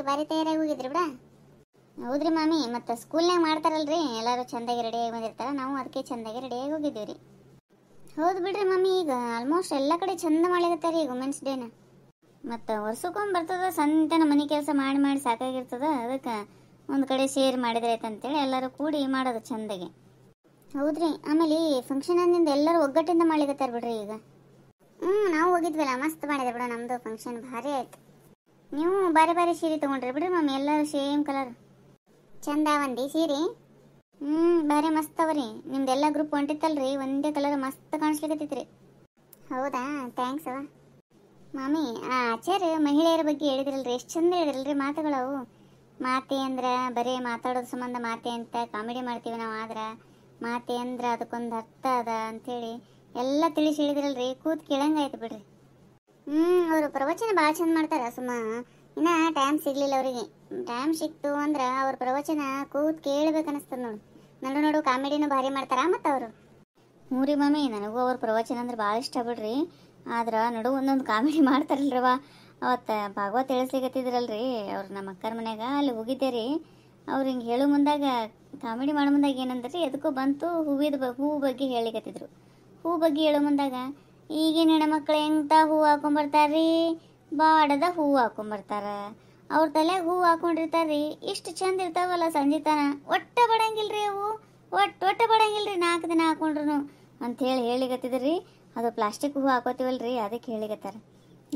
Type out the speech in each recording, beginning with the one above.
ಫಂಕ್ಷನ್ಗೆ ಬಾರಿ ತಯಾರಾಗಿ ಹೋಗಿದ್ರಿ ಬಿಡ. ಹೌದ್ರಿ ಮಾಮಿ, ಮತ್ತು ಸ್ಕೂಲ್ನಾಗ ಮಾಡ್ತಾರಲ್ರಿ ಎಲ್ಲರೂ ಚೆಂದಾಗಿ ರೆಡಿಯಾಗಿ ಬಂದಿರ್ತಾರ, ನಾವು ಅದಕ್ಕೆ ಚೆಂದಾಗಿ ರೆಡಿಯಾಗಿ ಹೋಗಿದ್ದೀವಿ ರೀ. ಹೌದು ಬಿಡ್ರಿ ಮಮ್ಮಿ, ಈಗ ಆಲ್ಮೋಸ್ಟ್ ಎಲ್ಲ ಕಡೆ ಚಂದ ಮಾಡ್ಲಿಕತ್ತಾರೆ ಈಗ ವುಮೆನ್ಸ್ ಡೇನ. ಮತ್ತು ವರ್ಷಕ್ಕೊಮ್ಮೆ ಬರ್ತದ, ಸಂತೆನ ಮನೆ ಕೆಲಸ ಮಾಡಿ ಮಾಡಿ ಸಾಕಾಗಿರ್ತದ, ಅದಕ್ಕೆ ಒಂದು ಕಡೆ ಶೇರ್ ಮಾಡಿದ್ರೆ ಆಯ್ತಂತೇಳಿ ಎಲ್ಲರೂ ಕೂಡಿ ಮಾಡೋದು ಚಂದಾಗಿ. ಹೌದ್ರಿ, ಆಮೇಲೆ ಫಂಕ್ಷನ್ ಅಂದಿಂದ ಎಲ್ಲರೂ ಒಗ್ಗಟ್ಟಿಂದ ಮಾಡ್ಲಿಕತ್ತಾರ ಬಿಡ್ರಿ ಈಗ. ನಾವು ಹೋಗಿದ್ವಲ್ಲ, ಮಸ್ತ್ ಮಾಡಿದೆ ಬಿಡ, ನಮ್ಮದು ಫಂಕ್ಷನ್ ಭಾರಿ ಆಯ್ತು. ನೀವು ಬಾರಿ ಬಾರಿ ಸೀರೆ ತೊಗೊಂಡ್ರಿ ಬಿಡ್ರಿ ಮಮ್ಮಿ, ಎಲ್ಲರೂ ಸೇಮ್ ಕಲರ್ ಚಂದ ಒಂದಿ ಸೀರೆ. ಭಾರಿ ಮಸ್ತ್ ಅವರಿ, ನಿಮ್ದೆಲ್ಲ ಗ್ರೂಪ್ ಹೊಂಟಿತ್ತಲ್ರಿ, ಒಂದೇ ಕಲರ್ ಮಸ್ತ್ ಕಾಣಿಸ್ಲಿಕತ್ತೈತ್ರಿ. ಹೌದಾ, ಥ್ಯಾಂಕ್ಸ್ ಅವ ಮಾಮಿ. ಆ ಆಚಾರ್ಯ ಮಹಿಳೆಯರ ಬಗ್ಗೆ ಹೇಳಿದ್ರಲ್ರಿ, ಎಷ್ಟು ಚಂದ ಹೇಳಿದ್ರಲ್ರಿ ಮಾತುಗಳವು. ಮಾತೆ ಅಂದ್ರೆ ಬರೀ ಮಾತಾಡೋದು ಸಂಬಂಧ ಮಾತೆ ಅಂತ ಕಾಮಿಡಿ ಮಾಡ್ತೀವಿ ನಾವು, ಆದ್ರೆ ಮಾತೆ ಅಂದ್ರೆ ಅದಕ್ಕೊಂದು ಅರ್ಥ ಅದ ಅಂಥೇಳಿ ಎಲ್ಲ ತಿಳಿಸಿ ಹೇಳಿದ್ರಲ್ರಿ, ಕೂತ್ ಕೇಳಂಗಾಯ್ತು ಬಿಡ್ರಿ. ಅವರು ಪ್ರವಚನ ಭಾಳ ಚಂದ ಮಾಡ್ತಾರೆ ಸುಮ್ಮ. ಇನ್ನು ಟೈಮ್ ಸಿಗ್ಲಿಲ್ಲ ಅವರಿಗೆ, ಟೈಮ್ ಸಿಕ್ತು ಅಂದ್ರೆ ಅವ್ರ ಪ್ರವಚನ ಕೂತ್ ಕೇಳಬೇಕನ್ನಿಸ್ತದ ನೋಡು. ನಡು ನಡು ಕಾಮಿಡಿನೂ ಭಾರಿ ಮಾಡ್ತಾರ ಮತ್ತು ಅವರು. ಮೂರಿ ಮಾಮಿ, ನನಗೂ ಅವ್ರ ಪ್ರವಚನ ಅಂದ್ರೆ ಭಾಳ ಇಷ್ಟ ಬಿಡ್ರಿ, ಆದ್ರೆ ನಡು ಒಂದೊಂದು ಕಾಮಿಡಿ ಮಾಡ್ತಾರಲ್ರವ. ಅವತ್ತು ಭಾಗವತ್ ತಿಳಿಸ್ಲಿಕತ್ತಿದ್ರಲ್ರಿ ಅವ್ರು ನಮ್ಮ ಅಕ್ಕರ ಮನ್ಯಾಗ, ಅಲ್ಲಿ ಹೋಗಿದ್ದೆ ರೀ. ಅವ್ರು ಹಿಂಗೆ ಹೇಳೋ ಮುಂದಾಗ ಕಾಮಿಡಿ ಮಾಡೋ ಮುಂದಾಗ ಏನಂದ್ರಿ, ಎದಕ್ಕೂ ಬಂತು ಹೂ ಬಗ್ಗೆ ಹೇಳಿಕತ್ತಿದ್ರು. ಹೂ ಬಗ್ಗೆ ಹೇಳೋ ಮುಂದಾಗ, ಈಗಿನ ಹೆಣ್ಮಕ್ಳು ಹೆಂಗ್ತಾ ಹೂ ಹಾಕೊಂಬರ್ತಾರ್ರಿ, ಬಾಡದ ಹೂ ಹಾಕೊಂಬರ್ತಾರ, ಅವ್ರ ತಲೆಗೆ ಹೂ ಹಾಕೊಂಡಿರ್ತಾರ್ರಿ, ಇಷ್ಟು ಚಂದ ಇರ್ತಾವಲ್ಲ ಸಂಜಿತನ, ಒಟ್ಟ ಬಡಂಗಿಲ್ರಿ ಅವು, ಒಟ್ಟ ಬಡಂಗಿಲ್ರಿ 4 ದಿನ ಹಾಕೊಂಡ್ರು ಅಂಥೇಳಿ ಹೇಳಿಕತ್ತಿದ್ರಿ. ಅದು ಪ್ಲಾಸ್ಟಿಕ್ ಹೂ ಹಾಕೋತೀವಲ್ರಿ, ಅದಕ್ಕೆ ಹೇಳಿಕತ್ತಾರ.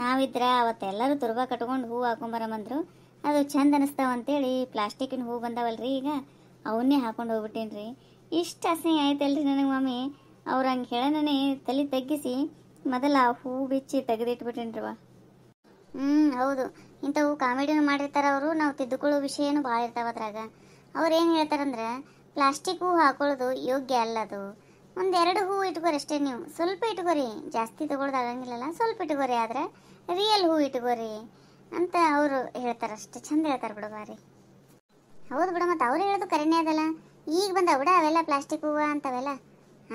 ನಾವಿದ್ರ ಅವತ್ತೆಲ್ಲರೂ ತುರ್ಬಾ ಕಟ್ಕೊಂಡು ಹೂ ಹಾಕೊಂಬರಮಂದ್ರು, ಅದು ಚಂದ ಅನಿಸ್ತಾವ ಅಂತೇಳಿ ಪ್ಲಾಸ್ಟಿಕ್ಕಿನ ಹೂ ಬಂದಾವಲ್ರಿ ಈಗ, ಅವನ್ನೇ ಹಾಕೊಂಡು ಹೋಗ್ಬಿಟ್ಟೇನ್ರಿ. ಇಷ್ಟು ಅಸಹ್ಯ ಆಯ್ತಲ್ರಿ ನನಗೆ ಮಾಮಿ. ಅವ್ರು ಹಂಗೆ ಹೇಳನೇ ತಲೆ ತಗ್ಗಿಸಿ ಮೊದಲ ಆ ಹೂ ಬಿಚ್ಚಿ ತೆಗೆದಿಟ್ಬಿಟ್ಟೇನ್ರಿವ. ಹೌದು, ಇಂಥವು ಕಾಮಿಡಿನೂ ಮಾಡಿರ್ತಾರ ಅವರು, ನಾವು ತಿದ್ದುಕೊಳ್ಳೋ ವಿಷಯನೂ ಭಾಳ ಇರ್ತಾವ ಅದ್ರಾಗ. ಅವ್ರು ಏನು ಹೇಳ್ತಾರಂದ್ರೆ, ಪ್ಲಾಸ್ಟಿಕ್ ಹೂ ಹಾಕೊಳ್ಳೋದು ಯೋಗ್ಯ ಅಲ್ಲ, ಅದು 1-2 ಹೂ ಇಟ್ಕೋರಿ ಅಷ್ಟೇ, ನೀವು ಸ್ವಲ್ಪ ಇಟ್ಕೋರಿ, ಜಾಸ್ತಿ ತಗೊಳ್ದಾಗಂಗಿಲ್ಲಲ್ಲ, ಸ್ವಲ್ಪ ಇಟ್ಕೋರಿ, ಆದರೆ ರಿಯಲ್ ಹೂ ಇಟ್ಕೋರಿ ಅಂತ ಅವರು ಹೇಳ್ತಾರೆ. ಅಷ್ಟು ಚಂದ ಹೇಳ್ತಾರೆ ಬಿಡು ಬಾರಿ. ಹೌದು ಬಿಡ, ಮತ್ತು ಅವ್ರು ಹೇಳೋದು ಕರೆನೇ ಅದಲ್ಲ. ಈಗ ಬಂದ ಬಿಡ ಅವೆಲ್ಲ ಪ್ಲಾಸ್ಟಿಕ್ ಹೂವು ಅಂತವೆಲ್ಲ,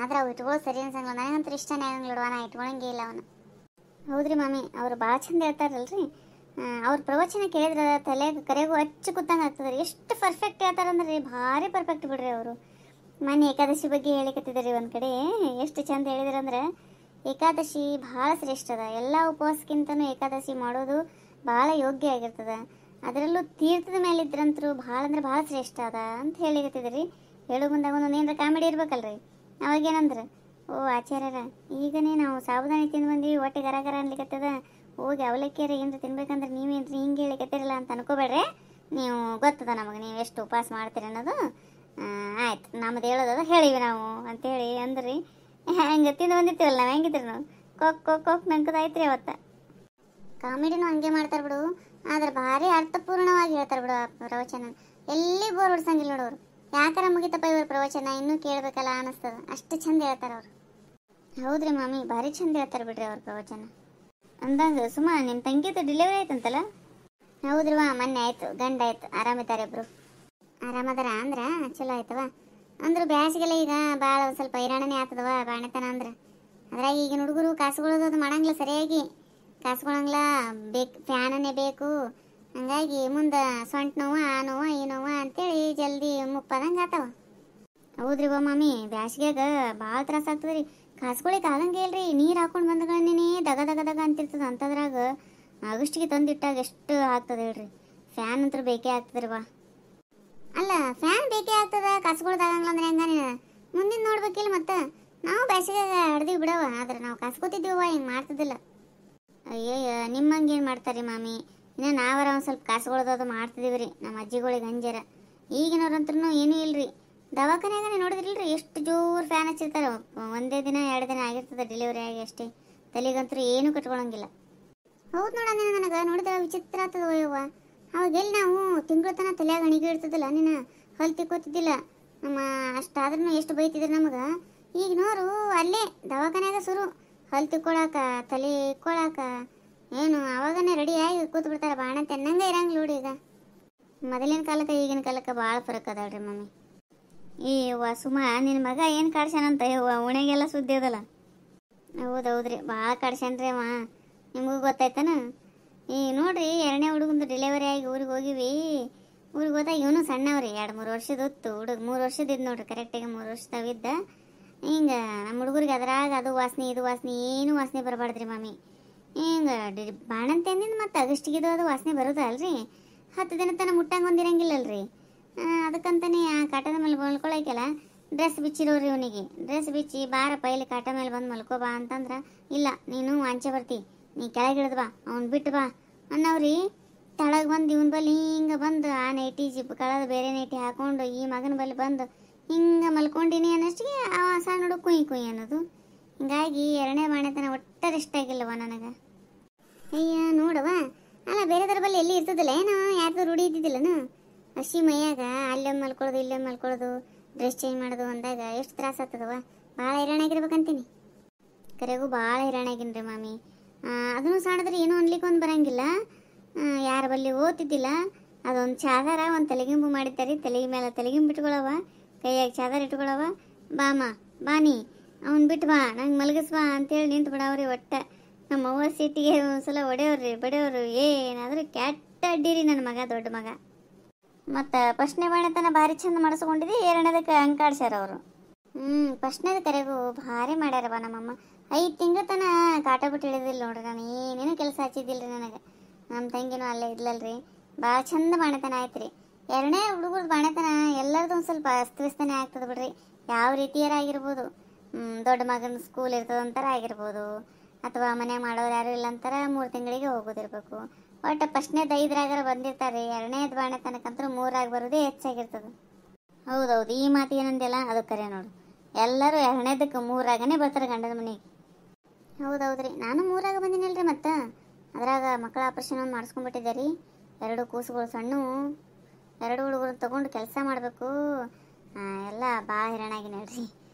ಆದ್ರೆ ಅವು ಇಟ್ಕೊಳ್ಳೋದು ಸರಿ ಅನ್ಸಂಗಿಲ್ಲ, ನನಗಂತೂ ಇಷ್ಟನೇ ಆಗಂಗಿಲ್ಲ, ನಾ ಇಟ್ಕೊಳಂಗೇ ಇಲ್ಲ ಅವನು. ಹೌದ್ರಿ ಮಾಮಿ, ಅವ್ರು ಭಾಳ ಚಂದ ಹೇಳ್ತಾರಲ್ರಿ. ಅವ್ರ ಪ್ರವಚನ ಕೇಳಿದ್ರೆ ತಲೆಗೆ ಕರೆಗೂ ಅಚ್ಚು ಕೂತಂಗೆ ಆಗ್ತದೆ ರೀ. ಎಷ್ಟು ಪರ್ಫೆಕ್ಟ್ ಹೇಳ್ತಾರಂದ್ರೆ ರೀ, ಭಾರಿ ಪರ್ಫೆಕ್ಟ್ ಬಿಡ್ರಿ ಅವರು. ಮೊನ್ನೆ ಏಕಾದಶಿ ಬಗ್ಗೆ ಹೇಳಿಕತ್ತಿದ್ರಿ ಒಂದು ಕಡೆ, ಎಷ್ಟು ಚಂದ ಹೇಳಿದ್ರಂದ್ರೆ, ಏಕಾದಶಿ ಭಾಳ ಶ್ರೇಷ್ಠ ಅದ, ಎಲ್ಲ ಉಪವಾಸಕ್ಕಿಂತನೂ ಏಕಾದಶಿ ಮಾಡೋದು ಭಾಳ ಯೋಗ್ಯ ಆಗಿರ್ತದೆ, ಅದರಲ್ಲೂ ತೀರ್ಥದ ಮೇಲೆ ಇದ್ರಂತರೂ ಭಾಳ ಅಂದ್ರೆ ಭಾಳ ಶ್ರೇಷ್ಠ ಅದ ಅಂತ ಹೇಳಿಕತ್ತಿದ್ರಿ. ಹೇಳೋ ಮುಂದಾಗ ಒಂದೊಂದು ಏನಾರ ಕಾಮಿಡಿ ಇರ್ಬೇಕಲ್ರಿ. ಅವಾಗೇನಂದ್ರೆ, ಓ ಆಚಾರ್ಯರ, ಈಗನೇ ನಾವು ಸಾಬುದಾನಿ ತಿಂದು ಬಂದೀವಿ, ಹೊಟ್ಟೆ ಗರ ಗರ ಅನ್ಲಿಕತ್ತದ, ಹೋಗಿ ಅವಲಕ್ಕಿಯರ ಏನ್ರ ತಿನ್ಬೇಕಂದ್ರೆ ನೀವೇನ್ರಿ ಹಿಂಗೆ ಹೇಳಿಕತ್ತಿರಲ್ಲ ಅಂತ ಅನ್ಕೋಬೇಡ್ರಿ, ನೀವು ಗೊತ್ತದ ನಮಗೆ ನೀವು ಎಷ್ಟು ಉಪವಾಸ ಮಾಡ್ತೀರಿ ಅನ್ನೋದು. ಆಯ್ತು, ನಮ್ದು ಹೇಳೋದದ ಹೇಳಿವಿ ನಾವು ಅಂತೇಳಿ ಅಂದ್ರಿ. ಹಂಗೆ ತಿಂದು ಬಂದಿರ್ತೀವಲ್ಲ ನಾವು, ಹೆಂಗಿದ್ರಿ ನಾವು ಕೊಕ್ ನಂಕದಾಯ್ತು ರೀ ಅವತ್ತು. ಕಾಮಿಡಿನೂ ಹಂಗೆ ಮಾಡ್ತಾರೆ ಬಿಡು, ಆದ್ರೆ ಭಾರಿ ಅರ್ಥಪೂರ್ಣವಾಗಿ ಹೇಳ್ತಾರೆ ಬಿಡು ಆ ಪ್ರವಚನ. ಎಲ್ಲಿ ಬೋರ್ ಹೊಡ್ಸಂಗಿಲ್ಲ ನೋಡೋರು. ಯಾಕಾರ ಮುಗಿತಪ್ಪ ಇವ್ರ ಪ್ರವಚನ, ಇನ್ನೂ ಕೇಳಬೇಕಲ್ಲ ಅನ್ನಿಸ್ತದ, ಅಷ್ಟು ಚಂದ ಹೇಳ್ತಾರೆ ಅವ್ರು. ಹೌದ್ರಿ ಮಾಮಿ, ಭಾರಿ ಚಂದ ಹೇಳ್ತಾರೆ ಬಿಡ್ರಿ ಅವ್ರ ಪ್ರವಚನ. ಅಂದಂಗೆ ಸುಮಾ, ನಿಮ್ಮ ತಂಗಿದು ಡೆಲಿವರಿ ಆಯ್ತಂತಲ್ಲ? ಹೌದ್ರಿವಾ, ಮೊನ್ನೆ ಆಯ್ತು, ಗಂಡ ಆಯ್ತು, ಆರಾಮಿದ್ದಾರೆ ಇಬ್ರು. ಆರಾಮದಾರ ಅಂದ್ರೆ ಚಲೋ ಆಯ್ತವ. ಅಂದ್ರು ಬ್ಯಾಸಿಗೆಲ್ಲ ಈಗ ಭಾಳ ಒಂದು ಸ್ವಲ್ಪ ಹೈರಾಣನೇ ಆಗ್ತದವ ಬಾಣತನ ಅಂದ್ರೆ. ಅದ್ರಾಗ ಈಗಿನ ಹುಡುಗರು ಕಾಸುಗಳೋದು ಅದು ಮಾಡಂಗಿಲ್ಲ ಸರಿಯಾಗಿ, ಕಾಸುಗಳಂಗಿಲ್ಲ, ಫ್ಯಾನನ್ನೇ ಬೇಕು. ಹಂಗಾಗಿ ಮುಂದೆ ಸೊಂಟ ನೋವು, ಆ ನೋವು ಈ ನೋವು ಅಂತೇಳಿ ಜಲ್ದಿ ಮುಪ್ಪದಂಗೆ ಆತವ. ಹೌದ್ರಿವ ಮಾಮಿ, ಬ್ಯಾಸಿಗ್ಯಾಗ ಭಾಳ ತ್ರಾಸ ಆಗ್ತದೆ ರೀ. ಕಾಸುಗಳಿಗೆ ಆಗಂಗೆ ಇಲ್ರಿ, ನೀರು ಹಾಕೊಂಡು ಬಂದಗಳನ್ನೇ ದಗ ದಗ ದಗ ಅಂತಿರ್ತದೆ. ಅಂಥದ್ರಾಗ ಆಗಸ್ಟಿಗೆ ತಂದಿಟ್ಟಾಗ ಎಷ್ಟು ಆಗ್ತದೆ ಹೇಳ್ರಿ. ಫ್ಯಾನ್ ಅಂತೂ ಬೇಕೇ ಆಗ್ತದ್ರಿವ. ಅಲ್ಲ, ಫ್ಯಾನ್ ಬೇಕೇ ಆಗ್ತದ, ಕಾಸುಗಳ್ದಾಗಂಗಿಲ್ಲ ಅಂದ್ರೆ ಹೆಂಗ ನೀನು ಮುಂದಿನ ನೋಡ್ಬೇಕಿಲ್ಲ. ಮತ್ತು ನಾವು ಬ್ಯಾಸಿಗ್ಯಾಗ ಹಡ್ದೀವಿ ಬಿಡವ, ಆದ್ರೆ ನಾವು ಕಾಸ್ಕೋತಿದ್ದೀವ, ಹಿಂಗೆ ಮಾಡ್ತಿದ್ದಿಲ್ಲ. ಅಯ್ಯಯ್ಯ, ನಿಮ್ಮಂಗೆ ಏನು ಮಾಡ್ತಾರೆ ಮಾಮಿ, ಇನ್ನು ನಾವರ ಒಂದು ಸ್ವಲ್ಪ ಕಾಸುಗಳದ್ದು ಮಾಡ್ತಿದ್ದೀವಿ ರೀ ನಮ್ಮ ಅಜ್ಜಿಗಳಿಗೆ ಹಂಜಾರ. ಈಗಿನವ್ರಂತೂ ಏನೂ ಇಲ್ರಿ. ದವಾಖಾನೆಯಾಗನೇ ನೋಡಿದ್ರಿಲ್ರಿ ಎಷ್ಟು ಜೋರು ಫ್ಯಾನ್ ಹಚ್ಚಿರ್ತಾರೆ. ಒಂದೇ ದಿನ 2 ದಿನ ಆಗಿರ್ತದೆ ಡೆಲಿವರಿ ಆಗಿ ಅಷ್ಟೇ, ತಲೆಗಂತೂ ಏನೂ ಕಟ್ಕೊಳಂಗಿಲ್ಲ. ಹೌದು ನೋಡ, ನೀನು ನನಗೆ ನೋಡಿದ ವಿಚಿತ್ರ ಆಗ್ತದೆ ಯವ್ವ. ಅವಾಗ ಎಲ್ಲಿ ನಾವು ತಿಂಗಳ ತನಕ ತಲೆಯಾಗ ಅಣಿಗೆ ಇಡ್ತಿದ್ದಿಲ್ಲ, ನೀನು ಹಲ್ ತಿಕ್ಕೋತಿದ್ದಿಲ್ಲ. ನಮ್ಮ ಅಷ್ಟಾದ್ರೂ ಎಷ್ಟು ಬೈತಿದ್ರು ನಮಗೆ. ಈಗ ನೋರು ಅಲ್ಲೇ ದವಾಖಾನೆಯಾಗ ಶುರು, ಹಲ್ ತಿಕ್ಕೊಳಕ, ತಲೆ ಇಕ್ಕೊಳಕ, ಏನು ಅವಾಗನೇ ರೆಡಿಯಾಗಿ ಕೂತ್ಬಿಡ್ತಾರೆ. ಬಾಣ ತೆನ್ನಂಗೆ ಇರಂಗಿಲ್ಲ ನೋಡಿ. ಈಗ ಮೊದಲಿನ ಕಾಲಕ್ಕೆ ಈಗಿನ ಕಾಲಕ್ಕೆ ಭಾಳ ಫರಕ್ ಅದಾಳ್ರಿ ಮಮ್ಮಿ. ಈ ಸುಮಾ, ನಿನ್ನ ಮಗ ಏನು ಕಾಡ್ಸ್ಯಾನಂತ ಉಣೆಗೆಲ್ಲ ಸುದ್ದಿ ಅದಲ್ಲ. ಹೌದೌದ್ರಿ, ಭಾಳ ಕಾಡ್ಸ್ಯಾನ್ರಿ ಅವ, ನಿಮಗೂ ಗೊತ್ತಾಯ್ತಾನ. ಈ ನೋಡ್ರಿ ಎರಡನೇ ಹುಡುಗಂದು ಡೆಲಿವರಿ ಆಗಿ ಊರಿಗೆ ಹೋಗಿವಿ. ಊರಿಗೆ ಹೋದಾಗ ಇವನು ಸಣ್ಣವ್ರಿ, 2-3 ವರ್ಷದ ಹೊತ್ತು ಹುಡುಗ, 3 ವರ್ಷದಿದ್ದು ನೋಡ್ರಿ, ಕರೆಕ್ಟಾಗಿ 3 ವರ್ಷದವಿದ್ದ. ಹಿಂಗೆ ನಮ್ಮ ಹುಡುಗರಿಗೆ ಅದ್ರಾಗ ಅದು ವಾಸನೆ ಇದು ವಾಸನೆ ಏನು ವಾಸನೆ ಬರಬಾರ್ದ್ರಿ ಮಾಮಿ. ಹಿಂಗೆ ಬಾಣಂತಿಂದಿಂದ ಮತ್ತು ಅಗಸ್ಟಿಗಿದು ಅದು ವಾಸನೆ ಬರೋದಲ್ರಿ, 10 ದಿನ ತನಕ ಮುಟ್ಟಂಗೆ ಹೊಂದಿರಂಗಿಲ್ಲಲ್ರಿ. ಅದಕ್ಕಂತಾನೆ ಆ ಕಾಟದ ಮೇಲೆ ಮಲ್ಕೊಳಕ್ಕೆಲ್ಲ ಡ್ರೆಸ್ ಬಿಚ್ಚಿರೋರಿ ಇವನಿಗೆ. ಡ್ರೆಸ್ ಬಿಚ್ಚಿ ಬಾರ ಪೈಲಿ ಕಾಟ ಮೇಲೆ ಬಂದು ಮಲ್ಕೋ ಬಾ ಅಂತಂದ್ರೆ, ಇಲ್ಲ ನೀನು ವಾಂಚೆ ಬರ್ತಿ, ನೀ ಕೆಳಗಿಳಿದು ಬಾ, ಅವ್ನು ಬಿಟ್ಟು ಬಾ ಅನ್ನವ್ರಿ. ತಳಗೆ ಬಂದು ಇವನ ಬಲ್ಲಿ ಹಿಂಗೆ ಬಂದು ಆ ನೈಟಿ ಜಿಪ್ ಕಳೆದು ಬೇರೆ ನೈಟಿ ಹಾಕೊಂಡು ಈ ಮಗನ ಬಲ್ಲಿ ಬಂದು ಹಿಂಗೆ ಮಲ್ಕೊಂಡಿನಿ ಅನ್ನೋಷ್ಟಿಗೆ ಆ ಸಣ್ಣ ಹುಡುಗ ಕುಯ್ ಕುಯ್ ಅನ್ನೋದು. ಹಿಂಗಾಗಿ ಎರಡನೇ ಬಾಣತನ ಒಟ್ಟ ರೆಸ್ಟ್ ಆಗಿಲ್ಲವ ನನಗೆ. ಅಯ್ಯ ನೋಡವ, ಅಲ್ಲ ಬೇರೆದರ ಬಲ್ಲಿ ಎಲ್ಲಿ ಇರ್ತದಿಲ್ಲ ಏನೋ, ಯಾರ್ದು ರೂಢಿ ಇದ್ದಿದ್ದಿಲ್ಲನು. ಹಸಿ ಮೈಯಾಗ ಅಲ್ಲೊಂದು ಮಲ್ಕೊಳ್ಳೋದು ಇಲ್ಲೊಂದು ಮಲ್ಕೊಳ್ಳೋದು, ಡ್ರೆಸ್ ಚೇಂಜ್ ಮಾಡೋದು ಅಂದಾಗ ಎಷ್ಟು ತ್ರಾಸ ಆಗ್ತದವ. ಭಾಳ ಹೈರಾಣಾಗಿರ್ಬೇಕಂತೀನಿ. ಕರೆಗೂ ಭಾಳ ಹೈರಾಣಾಗಿನ್ರಿ ಮಾಮಿ. ಅದನ್ನು ಸಾಣಿದ್ರೆ ಏನೂ ಅನ್ಲಿಕ್ಕೆ ಒಂದು ಬರಂಗಿಲ್ಲ, ಯಾರ ಬಲ್ಲಿ ಓದ್ತಿದ್ದಿಲ್ಲ. ಅದೊಂದು ಚಾದರ ಒಂದು ತಲೆಗಿಂಬು ಮಾಡಿದ್ದಾರೆ, ತಲೆಗೆ ಮೇಲೆ ತಲೆಗಿಂಬು ಇಟ್ಕೊಳವ, ಕೈಯಾಗ ಚಾದರ ಇಟ್ಕೊಳವ, ಬಾಮ ಬಾನಿ ಅವ್ನು ಬಿಟ್ಟು ಬಾ ನಂಗೆ ಮಲಗಿಸ್ಬಾ ಅಂತೇಳಿ ನಿಂತು ಬಿಡವ್ರಿ. ಒಟ್ಟ ನಮ್ಮ ಅವ್ವ ಸಿಟ್ಟಿಗೆ ಒಂದ್ಸಲ ಹೊಡೆಯವ್ರಿ ಬಡಿಯವ್ರು. ಏನಾದರೂ ಕೆಟ್ಟ ಅಡ್ಡಿರಿ ನನ್ನ ಮಗ, ದೊಡ್ಡ ಮಗ. ಮತ್ತು ಫಸ್ಟ್ನೇ ಬಾಣತನ ಭಾರಿ ಚಂದ ಮಾಡಿಸ್ಕೊಂಡಿದ್ದೆ, ಎರಡನೇದಕ್ಕೆ ಅಂಕಾಡ್ಸ್ಯಾರ ಅವರು. ಫಸ್ಟ್ನೇದು ಕರೆಗೂ ಭಾರಿ ಮಾಡ್ಯಾರವ ನಮ್ಮಮ್ಮ. 5 ತಿಂಗಳ ತನ ಕಾಟ ಬಿಟ್ಟು ಹಿಡಿದಿಲ್ಲ ನೋಡ್ರಿ. ನಾನು ಏನೇನು ಕೆಲಸ ಹಚ್ಚಿದ್ದಿಲ್ಲ ರೀ ನನಗೆ. ನಮ್ಮ ತಂಗಿನೂ ಅಲ್ಲೇ ಇದ್ಲಲ್ರಿ, ಭಾಳ ಚಂದ ಬಾಣತನ ಆಯ್ತು ರೀ. ಎರಡನೇ ಹುಡುಗರ ಬಾಣತನ ಎಲ್ಲರದು ಒಂದು ಸ್ವಲ್ಪ ಅಸ್ತವ್ಯಸ್ತನೇ ಆಗ್ತದೆ ಬಿಡ್ರಿ. ಯಾವ ರೀತಿಯಾರ ಆಗಿರ್ಬೋದು, ದೊಡ್ಡ ಮಗನ ಸ್ಕೂಲ್ ಇರ್ತದಂತಾರ ಆಗಿರ್ಬೋದು, ಅಥವಾ ಮನೆ ಮಾಡೋರು ಯಾರು ಇಲ್ಲ ಅಂತಾರ 3 ತಿಂಗಳಿಗೆ ಹೋಗೋದಿರ್ಬೇಕು. ಒಟ್ಟು ಫಸ್ಟ್ನೇದು 5ರಾಗಾರ ಬಂದಿರ್ತಾರೆ, ಎರಡನೇದು ಬಾಣತನಕ್ಕಂತೂ 3ರಾಗ ಬರೋದೇ ಹೆಚ್ಚಾಗಿರ್ತದೆ. ಹೌದೌದು, ಈ ಮಾತು ಏನಂದೆಲ್ಲ ಅದು ಕರೆ ನೋಡು. ಎಲ್ಲರೂ ಎರಡನೇದಕ್ಕೆ 3ರಾಗನೇ ಬರ್ತಾರೆ ಗಂಡನ ಮನೆಗೆ. ಹೌದೌದ್ರಿ, ನಾನು 3ರಾಗ ಬಂದಿನಲ್ರಿ. ಮತ್ತು ಅದ್ರಾಗ ಮಕ್ಕಳ ಆಪರೇಷನ್ ಒಂದು ಮಾಡಿಸ್ಕೊಂಡ್ಬಿಟ್ಟಿದ್ದೆ ರೀ. 2 ಕೂಸುಗಳು ಸಣ್ಣ, 2 ಹುಡುಗರು ತೊಗೊಂಡು ಕೆಲಸ ಮಾಡಬೇಕು. ಎಲ್ಲ ಭಾಳ ಹೈರಾಣಾಗಿ ನೋಡ್ರಿ.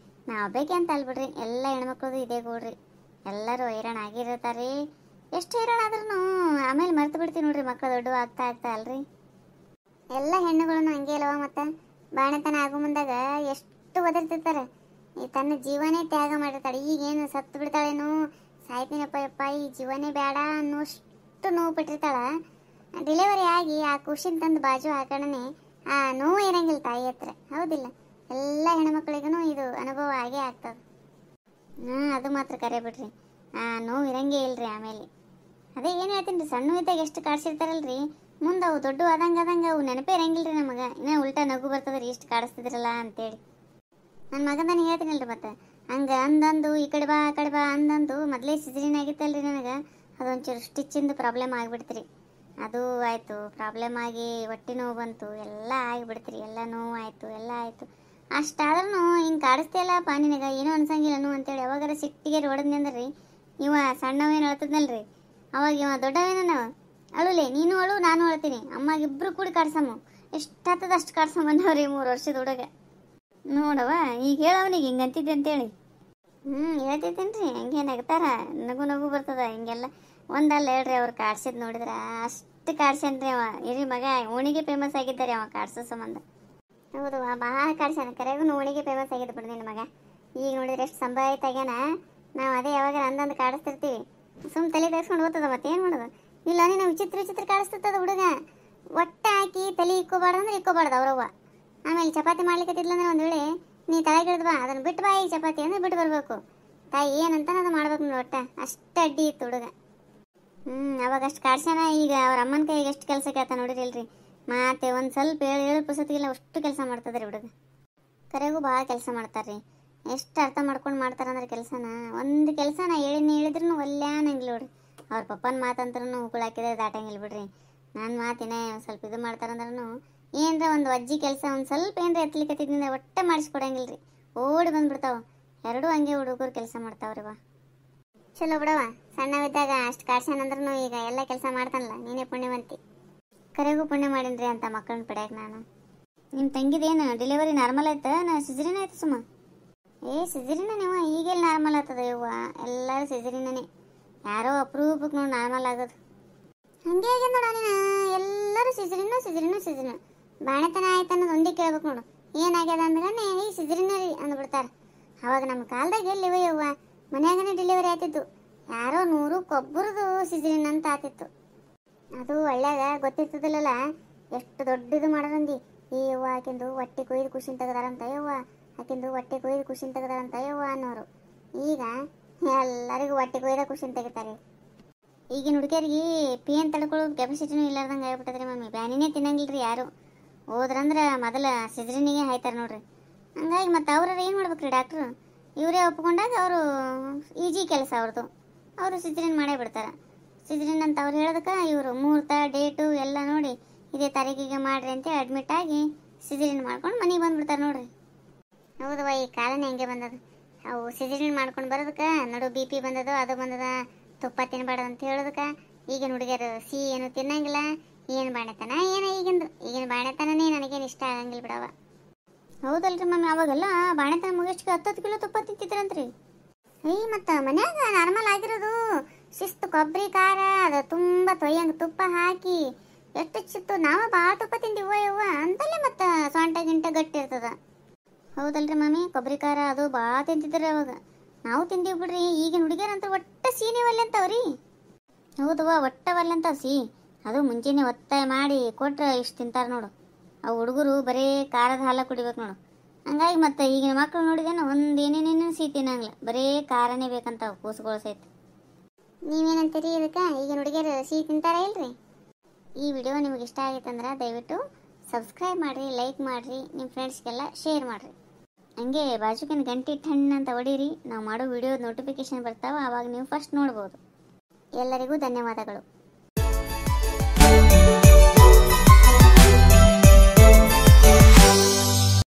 ನಾವು ಬೇಕೆ ಅಂತ ಅಲ್ಬಿಡ್ರಿ, ಎಲ್ಲ ಹೆಣ್ಮಕ್ಳದು ಇದೇ ಗೋಡ್ರಿ. ಎಲ್ಲರೂ ಹೈರಾಣ ಆಗಿರ್ತಾರೆ. ಎಷ್ಟು ಹೈರಾಣ ಆದ್ರೂ ಆಮೇಲೆ ಮರ್ತು ಬಿಡ್ತೀವಿ ನೋಡ್ರಿ, ಮಕ್ಕಳು ದೊಡ್ಡ ಆಗ್ತಾ ಅಲ್ರಿ. ಎಲ್ಲ ಹೆಣ್ಣುಗಳನ್ನು ಹಂಗೆ ಅಲ್ವ. ಮತ್ತು ಬಾಣತನ ಆಗೋ ಮುಂದಾಗ ಎಷ್ಟು ಒದರ್ತಿರ್ತಾರೆ. ಈ ತನ್ನ ಜೀವನೇ ತ್ಯಾಗ ಮಾಡಿರ್ತಾಳೆ. ಈಗೇನು ಸತ್ತು ಬಿಡ್ತಾಳೇನು, ಸಾಯ್ತೀನಪ್ಪ ಯಪ್ಪ ಈ ಜೀವನೇ ಬೇಡ ಅನ್ನೋಷ್ಟು ನೋವು ಬಿಟ್ಟಿರ್ತಾಳೆ. ಡೆಲಿವರಿ ಆಗಿ ಆ ಕುಶಿನ್ ತಂದು ಬಾಜು ಹಾಕೋಣನೆ ಆ ನೋವು ಇರಂಗಿಲ್ಲ ತಾಯಿ ಹತ್ರ. ಹೌದಿಲ್ಲ, ಎಲ್ಲ ಹೆಣ್ಮಕ್ಳಿಗೂ ಇದು ಅನುಭವ ಆಗೇ ಆಗ್ತದೆ. ಅದು ಮಾತ್ರ ಕರೆ ಬಿಡ್ರಿ, ಆ ನೋವು ಇರಂಗೇ ಇಲ್ರಿ ಆಮೇಲೆ. ಅದೇ ಏನು ಹೇಳ್ತೀನಿ ರೀ, ಸಣ್ಣ ಇದ್ದಾಗ ಎಷ್ಟು ಕಾಡಿಸಿರ್ತಾರಲ್ರಿ, ಮುಂದೆ ಅವು ದೊಡ್ಡ ಆದಂಗೆ ಅವು ನೆನಪೇ ಇರಂಗಿಲ್ಲ ರೀ ನಮಗೆ. ಇನ್ನೂ ಉಲ್ಟಾ ನಗು ಬರ್ತದೆ ರೀ, ಇಷ್ಟು ಕಾಡಿಸ್ತಿದ್ರಲ್ಲ ಅಂತೇಳಿ. ನನ್ನ ಮಗಂದಾನೆ ಹೇಳ್ತೀನಲ್ರಿ. ಮತ್ತು ಹಂಗೆ ಅಂದಂದು ಈ ಕಡೆ ಬಾ ಆ ಕಡೆ ಬಾ ಅಂದಂದು ಮೊದಲೇ ಸಿಜರಿನ್ ಆಗಿತ್ತಲ್ರಿ ನನಗೆ. ಅದೊಂಚೂರು ಸ್ಟಿಚ್ಚಿಂದು ಪ್ರಾಬ್ಲಮ್ ಆಗಿಬಿಡ್ತೀರಿ. ಅದು ಆಯಿತು, ಪ್ರಾಬ್ಲಮ್ ಆಗಿ ಹೊಟ್ಟೆ ನೋವು ಬಂತು, ಎಲ್ಲ ಆಗಿಬಿಡ್ತೀರಿ. ಎಲ್ಲ ನೋವು ಆಯಿತು, ಎಲ್ಲ ಆಯಿತು. ಅಷ್ಟಾದ್ರೂ ಹಿಂಗೆ ಕಾಡಿಸ್ತಿಲ್ಲಪ್ಪ ನಿನಗೆ ಏನೂ ಅನ್ಸಂಗಿಲ್ಲನು ಅಂತೇಳಿ ಯಾವಾಗಾರ ಸಿಟ್ಟಿಗೆ ಹೊಡೆದ್ನಿ ಅಂದ್ರೆ ರೀ, ಇವ ಸಣ್ಣವೇನು ಅಳ್ತದ್ನಲ್ರಿ, ಅವಾಗ ಇವ ದೊಡ್ಡವೇನ ನಾವು ಅಳುಲೆ, ನೀನು ಅಳು ನಾನು ಅಳ್ತೀನಿ, ಅಮ್ಮಾಗಿಬ್ರು ಕೂಡಿ ಕಾಡ್ಸಮ್ಮ. ಎಷ್ಟು ಹತ್ತದ ಅಷ್ಟು ಕಾಡ್ಸಮ್ಮನ್ನವ್ರಿ 3 ವರ್ಷದ ಹುಡುಗ. ನೋಡವ ಈಗ ಹೇಳವನಿಗೆ ಹಿಂಗೆ ಅಂತಿದ್ದೆ ಅಂತೇಳಿ. ಹೇಳ್ತಿದ್ದೀನಿ ರೀ, ಹಂಗೆ ನಗ್ತಾರ, ನಗು ಬರ್ತದ ಹಿಂಗೆಲ್ಲ. ಒಂದಲ್ಲ ಹೇಳ್ರಿ, ಅವ್ರು ಕಾಡ್ಸಿದ್ ನೋಡಿದ್ರ ಅಷ್ಟು ಕಾಡ್ಸ್ಯಾನ್ರಿ ಅವ. ಇರಿ ಮಗ ಓಣಿಗೆ ಫೇಮಸ್ ಆಗಿದ್ದಾರೆ ಅವ ಕಾಡ್ಸೋ ಸಂಬಂಧ. ಹೌದು, ಭಾಳ ಕಾಡ್ಸ್ಯಾನ. ಕರೆಗೂ ಓಣಿಗೆ ಫೇಮಸ್ ಆಗಿದ್ದು ಬಿಡು ನಿನ್ನ ಮಗ. ಈಗ ನೋಡಿದ್ರೆ ಎಷ್ಟು ಸಂಭಾಯಿತ ಆಗ್ಯಾನ. ನಾವು ಅದೇ ಯಾವಾಗ ಅಂದಂದು ಕಾಡಿಸ್ತಿರ್ತೀವಿ, ಸುಮ್ ತಲೆ ತೆಗೆಸ್ಕೊಂಡು ಹೋಗ್ತದ. ಮತ್ತೇನು ಮಾಡೋದು, ಇಲ್ಲ ನೀನು ವಿಚಿತ್ರ ಕಾಡಿಸ್ತದ ಹುಡುಗ. ಒಟ್ಟೆ ಹಾಕಿ ತಲೆ ಇಕ್ಕೋಬಾರ್ದು ಅಂದ್ರೆ ಇಕ್ಕೋಬಾರ್ದು ಅವ್ರವ್ವ. ಆಮೇಲೆ ಚಪಾತಿ ಮಾಡ್ಲಿಕ್ಕತ್ತಿದ್ಲಂದ್ರೆ ಒಂದು ವೇಳೆ ನೀ ತಲೆಗಿಡ್ದು ಬಾ, ಅದನ್ನು ಬಿಟ್ಟು ಬಾ ಈಗ ಚಪಾತಿ ಅಂದ್ರೆ ಬಿಟ್ಟು ಬರಬೇಕು. ತಾಯಿ ಏನಂತ ಅದು ಮಾಡ್ಬೇಕು ನೋಡಿ. ಒಟ್ಟ ಅಷ್ಟು ಅಡ್ಡಿ ಇತ್ತು ಹುಡುಗ. ಅವಾಗ ಅಷ್ಟು ಕಾಡ್ಸ್ಯಾನ. ಈಗ ಅವ್ರ ಅಮ್ಮನ ಕೈಗೆ ಎಷ್ಟು ಕೆಲಸ ಕೇಳ್ತಾ ನೋಡಿರಿಲ್ರಿ. ಮತ್ತೆ ಒಂದು ಸ್ವಲ್ಪ ಹೇಳು ಪುಸತಿಗೆಲ್ಲ ಅಷ್ಟು ಕೆಲಸ ಮಾಡ್ತದ್ರಿ ಹುಡುಗ. ಕರೆಗೂ ಭಾಳ ಕೆಲಸ ಮಾಡ್ತಾರ್ರಿ. ಎಷ್ಟು ಅರ್ಥ ಮಾಡ್ಕೊಂಡು ಮಾಡ್ತಾರಂದ್ರೆ ಕೆಲಸನ, ಒಂದು ಕೆಲಸನ ಹೇಳಿದ್ರು ಒಲ್ಲೆ ಅನ್ನಂಗಿಲ್ಲ ನೋಡ್ರಿ. ಅವ್ರ ಪಪ್ಪನ ಮಾತಂದ್ರೂ ಉಗುಳಾಕಿದ್ರೆ ದಾಟಂಗಿಲ್ಲ ಬಿಡ್ರಿ. ನನ್ನ ಮಾತಿನ ಸ್ವಲ್ಪ ಇದು ಮಾಡ್ತಾರಂದ್ರೂ ಏನರ ಒಂದು ಅಜ್ಜಿ ಕೆಲಸ ಒಂದು ಸ್ವಲ್ಪ ಏನರ ಎತ್ತಲಿಕ್ಕತ್ತಿದ್ದಿಂದ ಒಟ್ಟೆ ಮಾಡಿಸ್ಕೊಡಂಗಿಲ್ಲ ರೀ, ಓಡಿ ಬಂದ್ಬಿಡ್ತಾವ. 2 ಹಂಗೆ ಹುಡುಗರು ಕೆಲಸ ಮಾಡ್ತಾವ್ರಿ. ಬಾ ಚಲೋ ಬಿಡವ, ಸಣ್ಣವಿದ್ದಾಗ ಅಷ್ಟು ಕಾಡ್ಸ್ಯಾನಂದ್ರೂ ಈಗ ಎಲ್ಲ ಕೆಲಸ ಮಾಡ್ತಾನಲ್ಲ, ನೀನೇ ಪುಣ್ಯವಂತಿ. ಕರೆಗೂ ಪುಣ್ಯ ಮಾಡೀನ್ರಿ ಅಂತ ಮಕ್ಕಳನ್ನ ಪಡ್ಯಾಕ ನಾನು. ನಿಮ್ಮ ತಂಗಿದೇನು ಡೆಲಿವರಿ ನಾರ್ಮಲ್ ಆಯ್ತಾ ನಾ ಸಿಜರಿನ್ ಆಯ್ತು ಸುಮ್ಮ? ಸಿಜರಿನ ನೀವು ಈಗೆಲ್ಲ ನಾರ್ಮಲ್ ಆಗ್ತದೆ ಇವ್ವ, ಎಲ್ಲರೂ ಸಿಜರಿನೇ. ಯಾರೋ ಅಪ್ರೂಪಕ್ಕೆ ನೋಡಿ ನಾರ್ಮಲ್ ಆಗೋದು. ಹಂಗೆ ಆಗ್ಯದ ನೋಡ ನೀನು, ಎಲ್ಲರೂ ಸಿಜರಿನು. ಬಾಣತನ ಆಯ್ತು ಅನ್ನೋದು ಒಂದೇ ಕೇಳ್ಬೇಕು ನೋಡು. ಏನಾಗ್ಯದ ಅಂದ್ರೆ ಈ ಸಿಜರಿನ ರೀ ಅಂದ್ಬಿಡ್ತಾರೆ. ಅವಾಗ ನಮ್ಮ ಕಾಲದಾಗ ಎಲ್ಲಿವ ಯವ್ವ, ಮನ್ಯಾಗನೇ ಡೆಲಿವರಿ ಆಯ್ತಿತ್ತು. ಯಾರೋ 100ಕ್ಕೆ ಒಬ್ಬರದು ಸಿಜರಿನ್ ಅಂತ ಆತಿತ್ತು. ಅದು ಒಳ್ಳೆಗ ಗೊತ್ತಿರ್ತದಿಲ್ಲಲ್ಲ ಎಷ್ಟು ದೊಡ್ಡದು ಮಾಡೋದಂದಿ. ಈ ಯವ್ವ ಆಕಿಂದು ಹೊಟ್ಟೆ ಕೊಯ್ದು ಖುಷಿನ್ ತೆಗದಾರಂತ ಯವ್ವ, ಆಕಿಂದು ಹೊಟ್ಟೆ ಕೊಯ್ದು ಖುಷಿನ್ ತೆಗದಾರಂತ ಯವ್ವ ಅನ್ನೋರು. ಈಗ ಎಲ್ಲರಿಗೂ ಹೊಟ್ಟೆ ಕೊಯ್ದ ಖುಷಿನ್ ತೆಗಿತಾರೆ. ಈಗಿನ ಹುಡುಗಿಯರಿಗೆ ಪೇನ್ ತಡ್ಕೊಳ್ಳೋ ಕೆಪಾಸಿಟಿನೂ ಇಲ್ಲಾರ್ದಂಗೆ ಆಗ್ಬಿಟ್ಟದ್ರಿ ಮಮ್ಮಿ. ಬ್ಯಾನಿನೇ ತಿನ್ನಂಗಿಲ್ರಿ ಯಾರು. ಹೋದ್ರಂದ್ರೆ ಮೊದಲ ಸಿಜ್ರಿನಿಗೆ ಹಾಯ್ತಾರೆ ನೋಡ್ರಿ. ಹಂಗಾಗಿ ಮತ್ತು ಅವ್ರ ಏನು ಮಾಡ್ಬೇಕ್ರಿ ಡಾಕ್ಟ್ರು? ಇವರೇ ಒಪ್ಕೊಂಡಾಗ ಅವರು ಈಜಿ ಕೆಲಸ ಅವ್ರದ್ದು, ಅವರು ಸಿಜ್ರಿನ್ ಮಾಡೇ ಬಿಡ್ತಾರೆ. ಸಿಜ್ರಿನ್ ಅಂತ ಅವ್ರು ಹೇಳೋದಕ್ಕೆ ಇವರು ಮುಹೂರ್ತ ಡೇಟು ಎಲ್ಲ ನೋಡಿ ಇದೇ ತಾರೀಕಿಗೆ ಮಾಡ್ರಿ ಅಂತ ಅಡ್ಮಿಟ್ ಆಗಿ ಸಿಜ್ರಿನ್ ಮಾಡ್ಕೊಂಡು ಮನೆಗೆ ಬಂದ್ಬಿಡ್ತಾರೆ ನೋಡ್ರಿ. ಹೌದವ್ವ, ಈ ಕಾಲನೇ ಹಂಗೆ ಬಂದದು. ಅವು ಸಿಜ್ರಿನ್ ಮಾಡ್ಕೊಂಡು ಬರೋದಕ್ಕೆ ನಡು BP ಬಂದದು, ಅದು ಬಂದದ, ತುಪ್ಪ ತಿನ್ನಬಾರ್ದು ಅಂತ ಹೇಳೋದಕ್ಕೆ ಈಗಿನ ಹುಡುಗಿಯರು ಏನು ತಿನ್ನಂಗಿಲ್ಲ. ಏನು ಬಾಣೆತನ ಈಗಿನ ಬಾಣೆತನನೇ ನನಗೇನು ಇಷ್ಟ ಆಗಂಗಿಲ್ಲ ಬಿಡವ. ಹೌದಲ್ರಿ ಮಮ್ಮಿ, ಅವಾಗೆಲ್ಲ ಬಾಣೆತನ ಮುಗಿಸ್ಕೆ 10 ಕಿಲೋ ತುಪ್ಪ ತಿಂತಿದ್ರಂತ್ರಿ. ಮತ್ತು ಮನ್ಯಾಗ ನಾರ್ಮಲ್ ಆಗಿರೋದು ಶಿಸ್ತು ಕೊಬ್ಬರಿ ಖಾರ ಅದು ತುಂಬ ತೊಯ್ಯಂಗೆ ತುಪ್ಪ ಹಾಕಿ ಎಷ್ಟು ಚಿತ್ತು ನಾವು ಭಾಳ ತುಪ್ಪ ತಿಂದಿವ ಯವ್ವ ಅಂತಲೇ ಮತ್ತು ಸೊಂಟ ಗಿಂಟ ಗಟ್ಟಿ ಇರ್ತದ. ಹೌದಲ್ರಿ ಮಮ್ಮಿ, ಕೊಬ್ಬರಿ ಖಾರ ಅದು ಭಾಳ ತಿಂತಿದ್ರಿ ಅವಾಗ. ನಾವು ತಿಂದೀವಿ ಬಿಡ್ರಿ. ಈಗಿನ ಹುಡುಗಿಯರಂತ ಒಟ್ಟ ಸೀನಿ ಒಲ್ಲೆ ಅಂತವ್ರಿ. ಹೌದವ್ವ, ಒಟ್ಟ ಒಲ್ಲೆ ಅಂತಾವ ಸಿ. ಅದು ಮುಂಚೆನೆ ಒತ್ತಾಯ ಮಾಡಿ ಕೊಟ್ರೆ ಇಷ್ಟು ತಿಂತಾರೆ ನೋಡು. ಅವು ಹುಡುಗರು ಬರೀ ಖಾರದ ಹಾಲ ಕುಡಿಬೇಕು ನೋಡು. ಹಂಗಾಗಿ ಮತ್ತು ಈಗಿನ ಮಕ್ಕಳು ನೋಡಿದೇನು ಒಂದು ಏನೇನೇನು ಸಿಹಿ ತಿನ್ನಂಗಿಲ್ಲ, ಬರೀ ಖಾರನೇ ಬೇಕಂತಾವ ಕೂಸುಗಳು ಸಹಿತ. ನೀವೇನಂತೀರಿ ಇದಕ್ಕೆ? ಈಗಿನ ಹುಡುಗಿಯರು ಸಿಹಿ ತಿಂತಾರಾ ಇಲ್ರಿ? ಈ ವಿಡಿಯೋ ನಿಮಗೆ ಇಷ್ಟ ಆಗಿತ್ತಂದ್ರೆ ದಯವಿಟ್ಟು ಸಬ್ಸ್ಕ್ರೈಬ್ ಮಾಡಿರಿ, ಲೈಕ್ ಮಾಡಿರಿ, ನಿಮ್ಮ ಫ್ರೆಂಡ್ಸ್ಗೆಲ್ಲ ಶೇರ್ ಮಾಡಿರಿ. ಹಂಗೆ ಬಾಜುಕಿನ ಗಂಟೆ ಟಣ್ ಅಂತ ಹೊಡೀರಿ. ನಾವು ಮಾಡೋ ವಿಡಿಯೋ ನೋಟಿಫಿಕೇಶನ್ ಬರ್ತಾವೆ, ಆವಾಗ ನೀವು ಫಸ್ಟ್ ನೋಡ್ಬೋದು. ಎಲ್ಲರಿಗೂ ಧನ್ಯವಾದಗಳು.